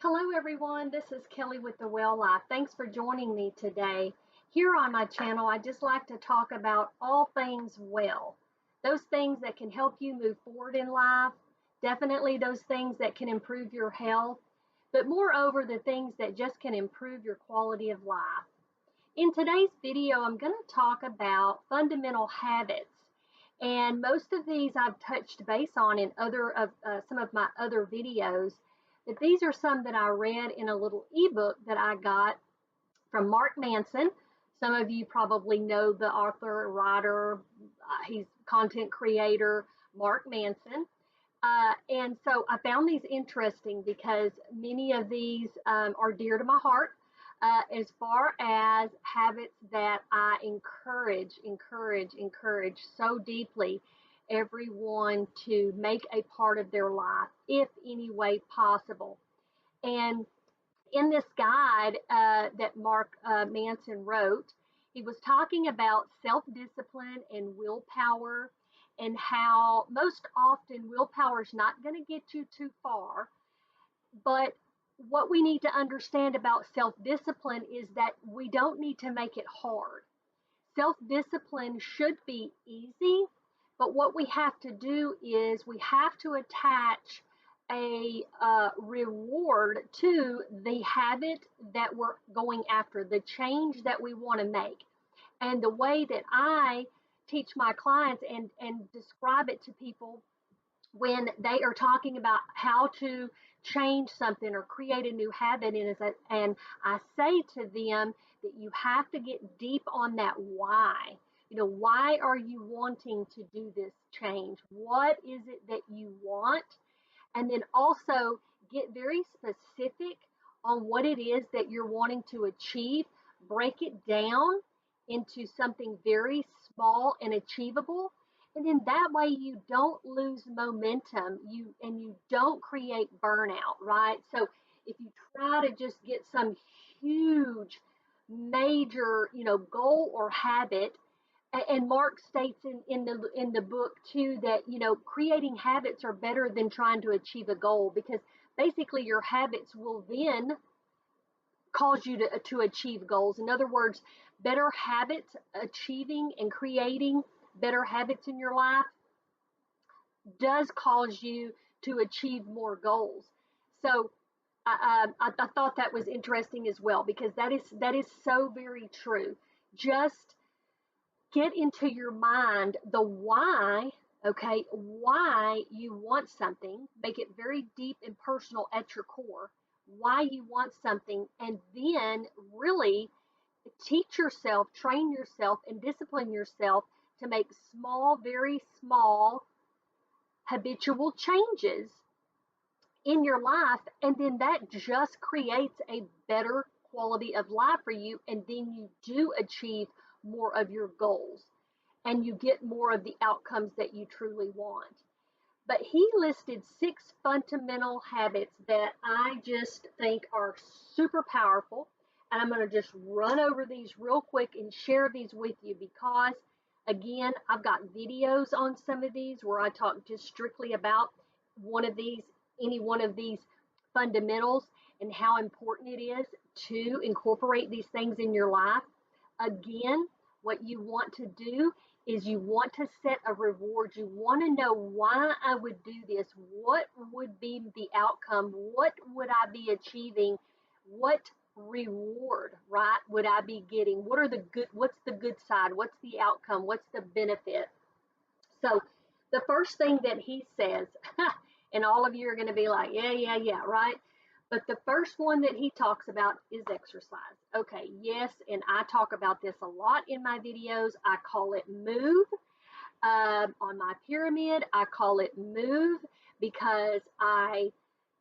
Hello, everyone. This is Kelly with the Well Life. Thanks for joining me today. Here on my channel, I just like to talk about all things well. Those things that can help you move forward in life, definitely those things that can improve your health, but moreover, the things that just can improve your quality of life. In today's video, I'm going to talk about fundamental habits. And most of these I've touched base on in some of my other videos, but these are some that I read in a little ebook that I got from Mark Manson. Some of you probably know the author, writer, he's content creator, Mark Manson. And so I found these interesting because many of these are dear to my heart as far as habits that I encourage so deeply everyone to make a part of their life, if any way possible. And in this guide that Mark Manson wrote, he was talking about self discipline and willpower, and how most often willpower is not going to get you too far. But what we need to understand about self discipline is that we don't need to make it hard. Self discipline should be easy, but what we have to do is we have to attach a reward to the habit that we're going after, the change that we want to make. And the way that I teach my clients and describe it to people when they are talking about how to change something or create a new habit and I say to them that you have to get deep on that why. Why are you wanting to do this change? What is it that you want? And then also get very specific on what it is that you're wanting to achieve. Break it down into something very small and achievable. And then that way you don't lose momentum, you don't create burnout, right? So if you try to just get some huge major, goal or habit, and Mark states in the book too that creating habits are better than trying to achieve a goal, because basically your habits will then cause you to achieve goals. In other words, better habits, achieving and creating better habits in your life does cause you to achieve more goals. So I thought that was interesting as well, because that is so very true. Just get into your mind the why, okay, why you want something, make it very deep and personal at your core, why you want something, and then really teach yourself, train yourself, and discipline yourself to make small, very small habitual changes in your life, and then that just creates a better quality of life for you, and then you do achieve more of your goals and you get more of the outcomes that you truly want. But he listed 6 fundamental habits that I just think are super powerful. And I'm going to just run over these real quick and share these with you because, again, I've got videos on some of these where I talk just strictly about one of these, any one of these fundamentals, and how important it is to incorporate these things in your life. Again, what you want to do is you want to set a reward. You want to know why I would do this. What would be the outcome? What would I be achieving? What reward, right, would I be getting? What's the good side? What's the outcome? What's the benefit? So the first thing that he says, and all of you are going to be like, yeah, right? But the first one that he talks about is exercise. Okay, yes, and I talk about this a lot in my videos. I call it move. On my pyramid, I call it move because I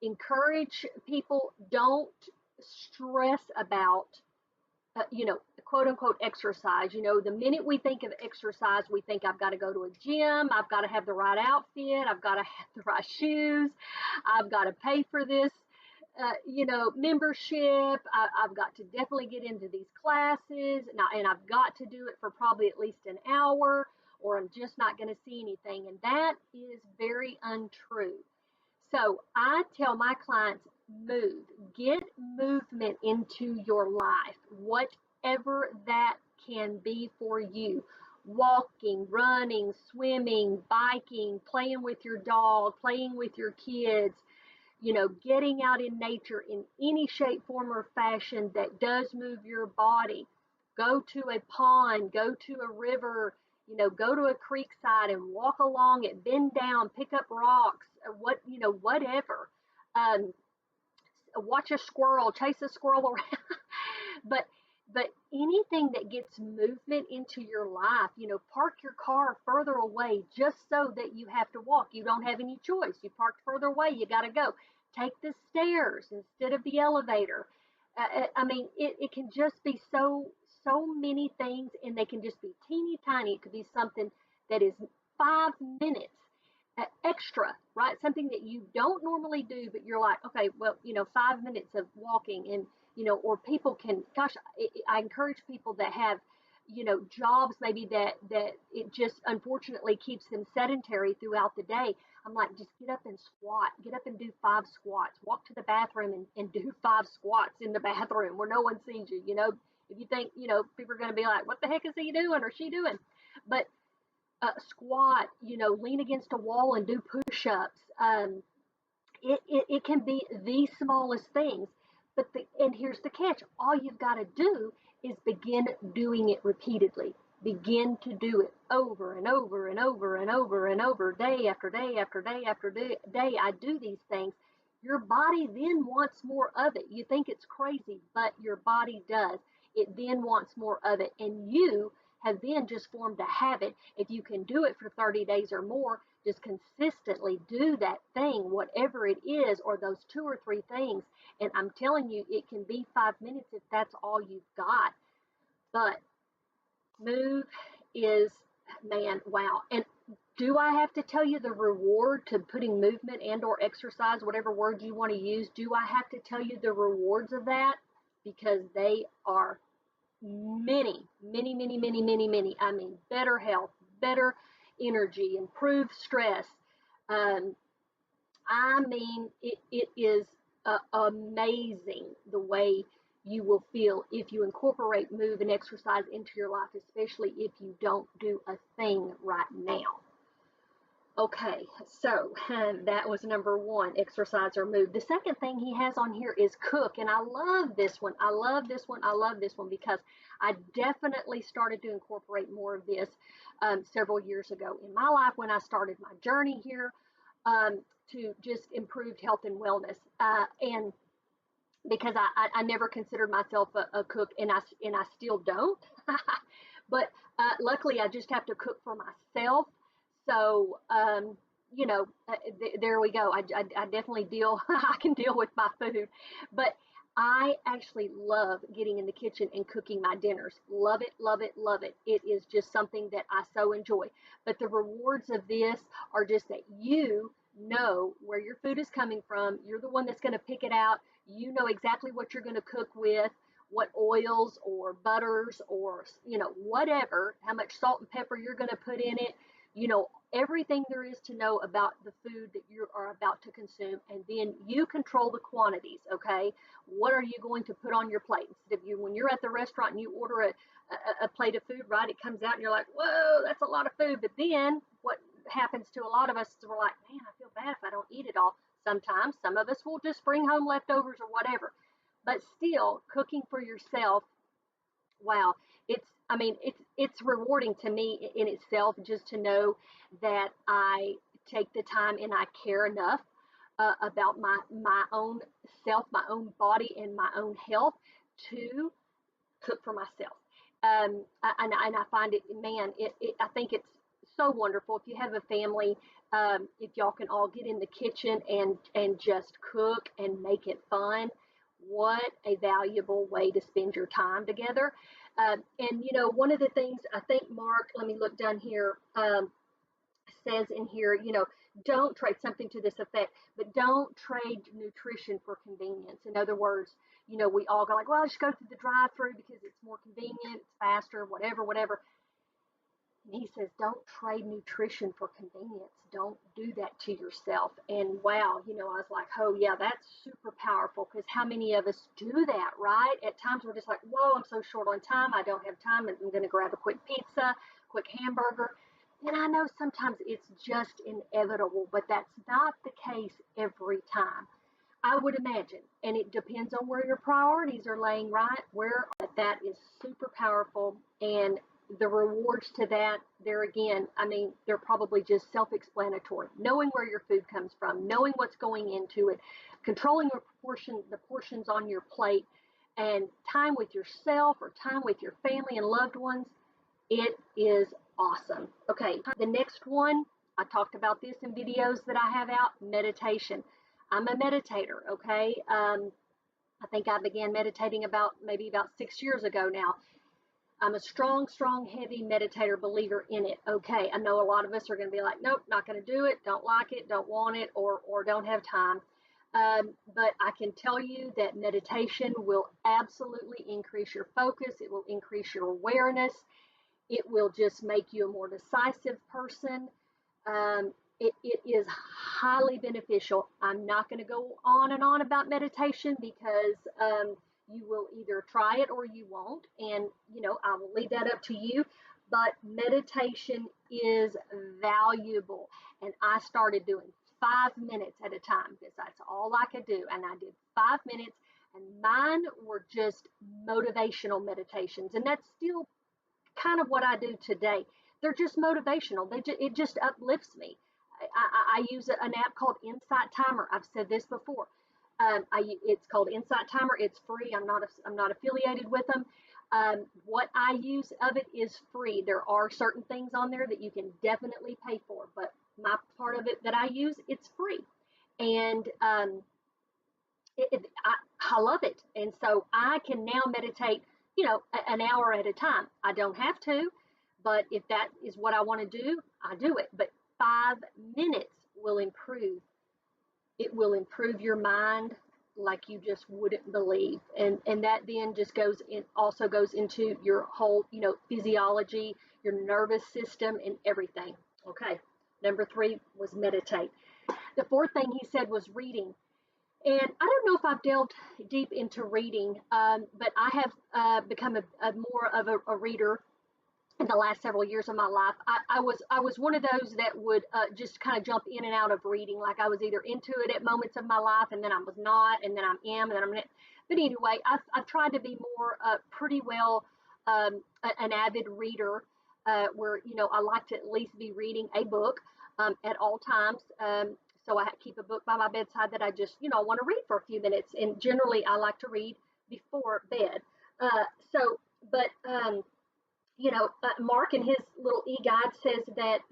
encourage people, don't stress about quote unquote exercise. The minute we think of exercise, we think I've got to go to a gym, I've got to have the right outfit, I've got to have the right shoes, I've got to pay for this, membership. I've got to definitely get into these classes, and I've got to do it for probably at least an hour, or I'm just not going to see anything. And that is very untrue. So I tell my clients, move. Get movement into your life, whatever that can be for you. Walking, running, swimming, biking, playing with your dog, playing with your kids, getting out in nature in any shape, form, or fashion that does move your body. Go to a pond, go to a river, go to a creek side and walk along it, bend down, pick up rocks, whatever. Um, Watch a squirrel, chase a squirrel around. but but anything that gets movement into your life, park your car further away just so that you have to walk. You don't have any choice. You parked further away, you got to go. Take the stairs instead of the elevator. I mean, it can just be so many things, and they can just be teeny tiny. It could be something that is 5 minutes extra, right? Something that you don't normally do, but you're like, okay, well, 5 minutes of walking, and or people can, gosh, I encourage people that have, jobs maybe that it just unfortunately keeps them sedentary throughout the day. I'm like, just get up and squat, get up and do 5 squats, walk to the bathroom and do 5 squats in the bathroom where no one sees you. If you think, people are going to be like, what the heck is he doing or she doing? But squat, lean against a wall and do push-ups. It can be the smallest things, and here's the catch: all you've got to do is begin doing it repeatedly. Begin to do it over and over and over and over and over, day after day after day after day. I do these things. Your body then wants more of it. You think it's crazy, but your body does. It then wants more of it, and you have then just formed a habit. If you can do it for 30 days or more, just consistently do that thing, whatever it is, or those 2 or 3 things. And I'm telling you, it can be 5 minutes if that's all you've got. But move is, man, wow. And do I have to tell you the reward to putting movement and or exercise, whatever word you want to use? Do I have to tell you the rewards of that? Because they are many, many, many, many, many, many. I mean, better health, better energy, improved stress. Um, I mean, it is amazing the way you will feel if you incorporate move and exercise into your life, especially if you don't do a thing right now. Okay, so that was number one, exercise or move. The second thing he has on here is cook, and I love this one. I love this one. I love this one because I definitely started to incorporate more of this several years ago in my life when I started my journey here to just improved health and wellness. And because I never considered myself a cook, and I still don't. But luckily, I just have to cook for myself. So, there we go. I definitely deal, I can deal with my food. But I actually love getting in the kitchen and cooking my dinners. Love it, love it, love it. It is just something that I so enjoy. But the rewards of this are just that you know where your food is coming from. You're the one that's going to pick it out. You know exactly what you're going to cook with, what oils or butters or whatever, how much salt and pepper you're going to put in it, everything there is to know about the food that you are about to consume, and then you control the quantities. Okay, what are you going to put on your plate? Instead of, when you're at the restaurant and you order a plate of food, right, it comes out and you're like, whoa, that's a lot of food. But then what happens to a lot of us is we're like, man, I feel bad if I don't eat it all. Sometimes some of us will just bring home leftovers or whatever. But still, cooking for yourself, wow, I mean, it's rewarding to me in itself just to know that I take the time and I care enough about my own self, my own body, and my own health to cook for myself. And I find it, man, I think it's so wonderful if you have a family, if y'all can all get in the kitchen and just cook and make it fun. What a valuable way to spend your time together. And one of the things I think Mark, let me look down here. Says in here, don't trade, something to this effect, but don't trade nutrition for convenience. In other words, we all go like, well, just go through the drive-through because it's more convenient, it's faster, whatever, whatever. And he says, don't trade nutrition for convenience. Don't do that to yourself. And wow, I was like, oh, yeah, that's super powerful because how many of us do that, right? At times we're just like, whoa, I'm so short on time. I don't have time. I'm going to grab a quick pizza, quick hamburger. And I know sometimes it's just inevitable, but that's not the case every time. I would imagine, and it depends on where your priorities are laying, right? Where that is super powerful, and the rewards to that, there again, I mean, they're probably just self-explanatory. Knowing where your food comes from, knowing what's going into it, controlling the portions on your plate, and time with yourself or time with your family and loved ones. It is awesome. Okay, the next one, I talked about this in videos that I have out, meditation. I'm a meditator, okay? I think I began meditating maybe about 6 years ago now. I'm a strong, strong, heavy meditator, believer in it. Okay, I know a lot of us are going to be like, nope, not going to do it, don't like it, don't want it, or don't have time. But I can tell you that meditation will absolutely increase your focus. It will increase your awareness. It will just make you a more decisive person. It is highly beneficial. I'm not going to go on and on about meditation because you will either try it or you won't. And, I will leave that up to you. But meditation is valuable. And I started doing 5 minutes at a time because that's all I could do. And I did 5 minutes, and mine were just motivational meditations. And that's still kind of what I do today. They're just motivational. It just uplifts me. I use an app called Insight Timer. I've said this before. It's called Insight Timer. It's free. I'm not affiliated with them. What I use of it is free. There are certain things on there that you can definitely pay for, but my part of it that I use, it's free. And I love it. And so I can now meditate, an hour at a time. I don't have to, but if that is what I want to do, I do it. But 5 minutes will improve. It will improve your mind like you just wouldn't believe. And that then just also goes into your whole, physiology, your nervous system and everything. Okay. Number 3 was meditate. The fourth thing he said was reading. And I don't know if I've delved deep into reading, but I have become a more of a reader in the last several years of my life. I was one of those that would just kind of jump in and out of reading. Like I was either into it at moments of my life, and then I was not, and then I am, and then I'm not. But anyway, I've tried to be more pretty well an avid reader, where I like to at least be reading a book at all times. So I keep a book by my bedside that I just want to read for a few minutes, and generally I like to read before bed. So, but Mark in his little e-guide says that,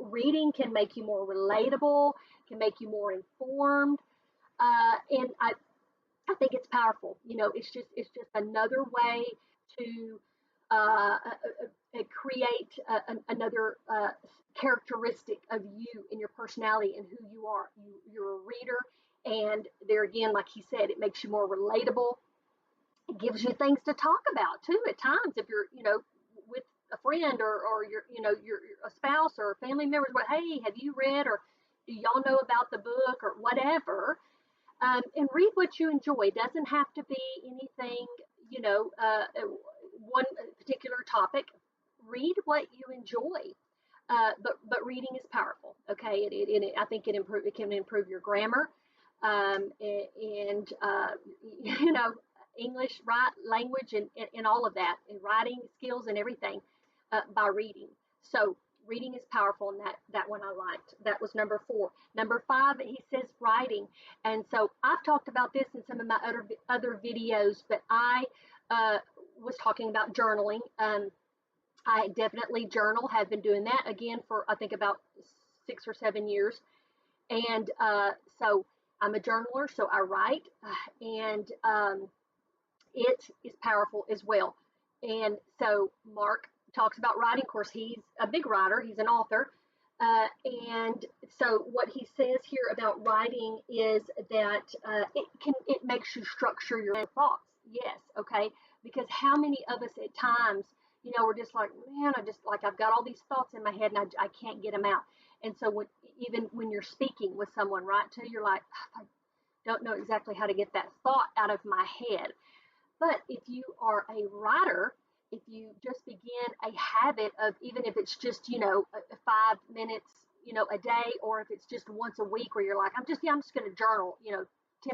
reading can make you more relatable, can make you more informed. And I think it's powerful. It's just another way to create another characteristic of you in your personality and who you are. You're a reader. And there again, like he said, it makes you more relatable. It gives you things to talk about too at times if you're with a friend or your a spouse or family members. But hey, have you read, or do y'all know about the book or whatever? And read what you enjoy. It doesn't have to be anything, one particular topic. Read what you enjoy. But reading is powerful. Okay, I think it can improve your grammar, and English, right, language, and all of that, and writing skills and everything by reading. So reading is powerful, and that one I liked. That was number 4. Number 5, he says writing, and so I've talked about this in some of my other videos, but I was talking about journaling. I definitely journal, have been doing that again for I think about 6 or 7 years. And so I'm a journaler, so I write, and it is powerful as well. And so Mark talks about writing. Of course, he's a big writer, he's an author. And so what he says here about writing is that it makes you structure your thoughts. Yes, okay, because how many of us at times we're just like, man, I've got all these thoughts in my head and I can't get them out. And so even when you're speaking with someone, right, too, you're like, I don't know exactly how to get that thought out of my head. But if you are a writer, if you just begin a habit of, even if it's just, 5 minutes, a day, or if it's just once a week where you're like, I'm just going to journal, 10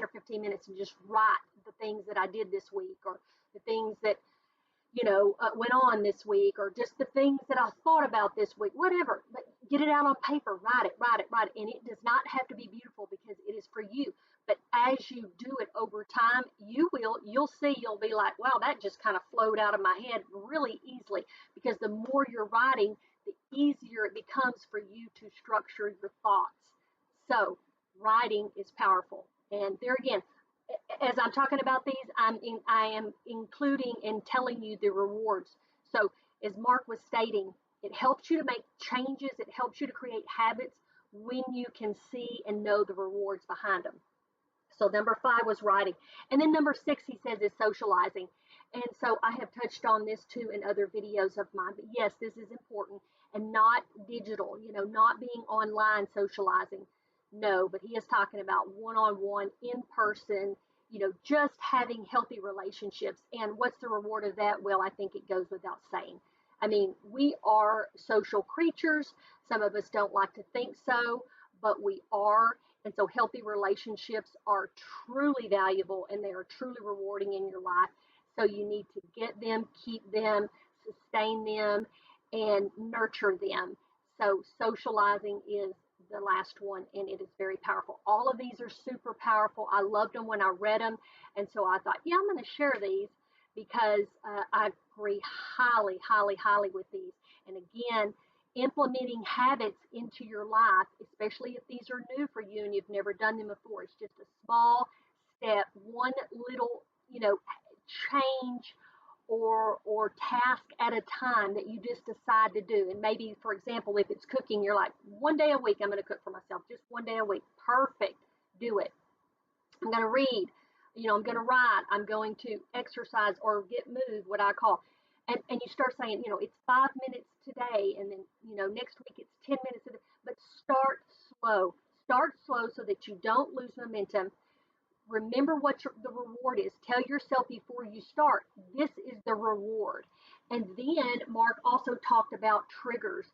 or 15 minutes and just write the things that I did this week, or the things that went on this week, or just the things that I thought about this week, whatever. But get it out on paper, write it, write it, write it. And it does not have to be beautiful because it is for you. But as you do it over time, you'll see, you'll be like, wow, that just kind of flowed out of my head really easily. Because the more you're writing, the easier it becomes for you to structure your thoughts. So writing is powerful. And there again, as I'm talking about these, I am including and telling you the rewards. So as Mark was stating, it helps you to make changes. It helps you to create habits when you can see and know the rewards behind them. So number 5 was writing. And then number 6, he says, is socializing. And so I have touched on this too in other videos of mine. But yes, this is important, and not digital, not being online socializing. No, but he is talking about one-on-one, in person, just having healthy relationships. And what's the reward of that? Well, I think it goes without saying. I mean, we are social creatures. Some of us don't like to think so, but we are. And so healthy relationships are truly valuable and they are truly rewarding in your life. So you need to get them, keep them, sustain them, and nurture them. So socializing is the last one, and it is very powerful. All of these are super powerful. I loved them when I read them. And so I thought, yeah, I'm going to share these because I agree highly, highly, highly with these. And again, implementing habits into your life, especially if these are new for you and you've never done them before. It's just a small step, one little, change or task at a time that you just decide to do. And maybe, for example, if it's cooking, you're like, one day a week, I'm going to cook for myself, just one day a week. Perfect. Do it. I'm going to read, I'm going to write, I'm going to exercise or get moved, what I call. And you start saying, it's 5 minutes today, and then, next week it's 10 minutes today. But start slow. Start slow so that you don't lose momentum. Remember what the reward is. Tell yourself before you start, this is the reward. And then Mark also talked about triggers,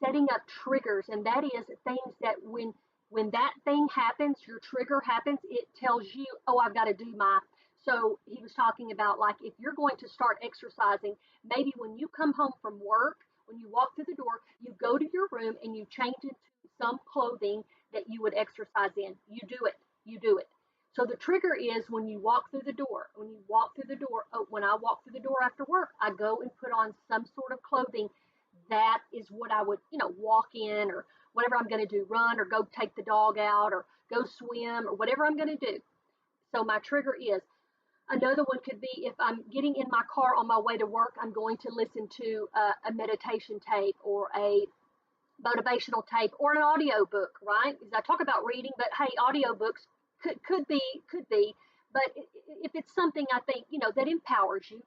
setting up triggers. And that is things that when that thing happens, your trigger happens, it tells you, oh, I've got to do my. So he was talking about, like, if you're going to start exercising, maybe when you come home from work, when you walk through the door, you go to your room and you change into some clothing that you would exercise in. You do it. You do it. So the trigger is when you walk through the door. When you walk through the door, oh, when I walk through the door after work, I go and put on some sort of clothing. That is what I would, walk in, or whatever I'm going to do, run or go take the dog out or go swim or whatever I'm going to do. So my trigger is. Another one could be if I'm getting in my car on my way to work, I'm going to listen to a meditation tape or a motivational tape or an audio book, right? Because I talk about reading, but hey, audiobooks could be, but if it's something I think, that empowers you.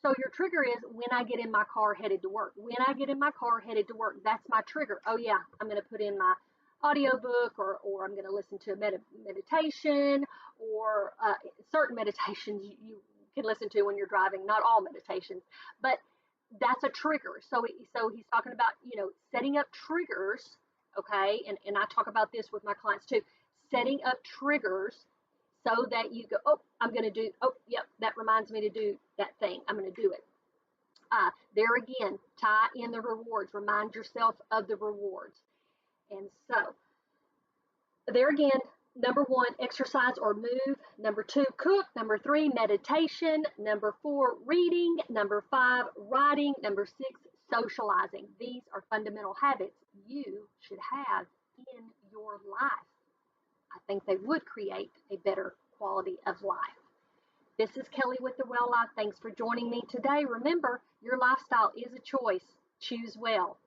So your trigger is when I get in my car headed to work. When I get in my car headed to work, that's my trigger. Oh yeah, I'm going to put in my audiobook, or I'm going to listen to a meditation, or certain meditations you can listen to when you're driving, not all meditations, but that's a trigger. So he's talking about, setting up triggers, okay? And I talk about this with my clients too, setting up triggers so that you go, oh, I'm going to do, oh, yep, that reminds me to do that thing. I'm going to do it. There again, tie in the rewards. Remind yourself of the rewards. And so there again, number 1, exercise or move. Number 2, cook. Number 3, meditation. Number 4, reading. Number 5, writing. Number 6, socializing. These are fundamental habits you should have in your life. I think they would create a better quality of life. This is Kelly with the Well Life. Thanks for joining me today. Remember, your lifestyle is a choice. Choose well.